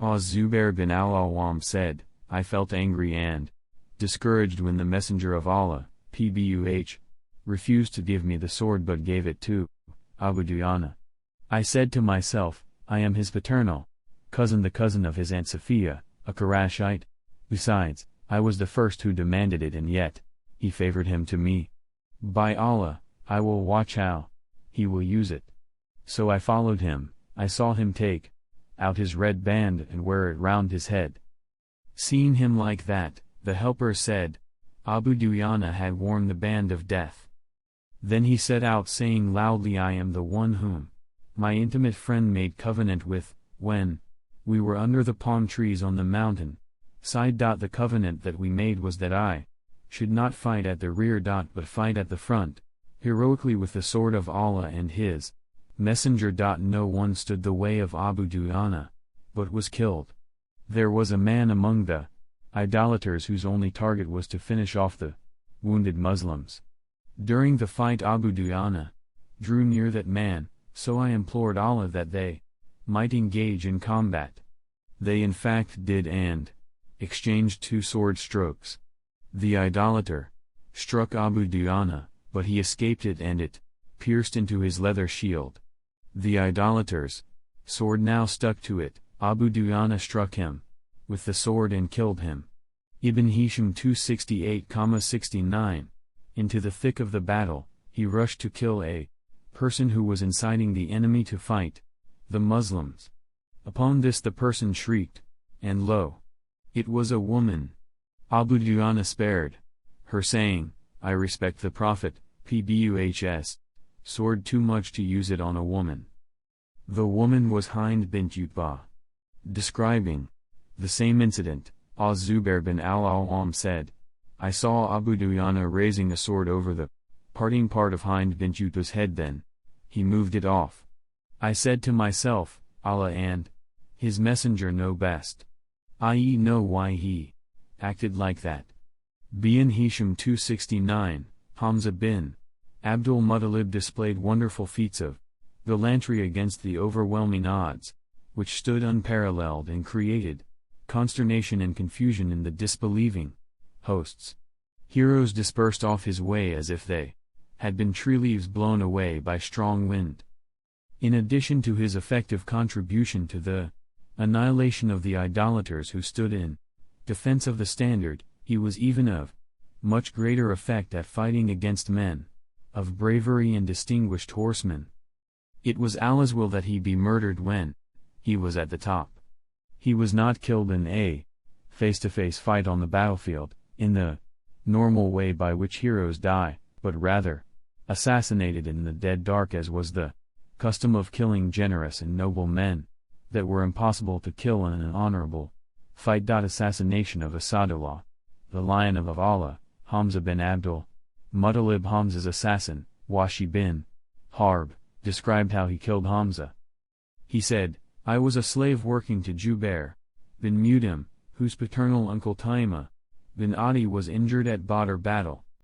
Az-Zubair bin al-Awwam said, I felt angry and discouraged when the Messenger of Allah, PBUH, refused to give me the sword but gave it to Abu Dujana. I said to myself, I am his paternal cousin, the cousin of his Aunt Safiya, a Qurayshite. Besides, I was the first who demanded it, and yet he favored him to me. By Allah, I will watch how he will use it. So I followed him. I saw him take out his red band and wear it round his head. Seeing him like that, the helper said, Abu Dujana had worn the band of death. Then he set out saying loudly, I am the one whom my intimate friend made covenant with, when we were under the palm trees on the mountain. The covenant that we made was that I should not fight at the rear. But fight at the front, heroically with the sword of Allah and His Messenger. No one stood the way of Abu Dujana, but was killed. There was a man among the idolaters whose only target was to finish off the wounded Muslims. During the fight, Abu Dujana drew near that man, so I implored Allah that they might engage in combat. They in fact did and exchanged 2 sword strokes. The idolater struck Abu Dujana, but he escaped it and it pierced into his leather shield. The idolater's sword now stuck to it. Abu Dujana struck him with the sword and killed him. Ibn Hisham 268,69. Into the thick of the battle, he rushed to kill a person who was inciting the enemy to fight the Muslims. Upon this the person shrieked, and lo, it was a woman. Abu Dujana spared her, saying, I respect the Prophet, PBUH's sword too much to use it on a woman. The woman was Hind bint Utbah. Describing the same incident, Az-Zubair bin al-Awwam said, I saw Abu Dujana raising a sword over the parting part of Hind bint Utbah's head, then he moved it off. I said to myself, Allah and His Messenger know best, i.e. know why he acted like that. Ibn Hisham 269, Hamza bin Abdul Muttalib displayed wonderful feats of gallantry against the overwhelming odds, which stood unparalleled and created consternation and confusion in the disbelieving hosts. Heroes dispersed off his way as if they had been tree leaves blown away by strong wind. In addition to his effective contribution to the annihilation of the idolaters who stood in defense of the standard, he was even of much greater effect at fighting against men of bravery and distinguished horsemen. It was Allah's will that he be murdered when he was at the top. He was not killed in a face-to-face fight on the battlefield, in the normal way by which heroes die, but rather assassinated in the dead dark, as was the custom of killing generous and noble men that were impossible to kill in an honorable fight. Assassination of Asadullah, the Lion of Allah, Hamza bin Abdul Muttalib. Hamza's assassin, Washi bin Harb, described how he killed Hamza. He said, I was a slave working to Jubair bin Mut'im, whose paternal uncle Taima bin Adi was injured at Badr battle.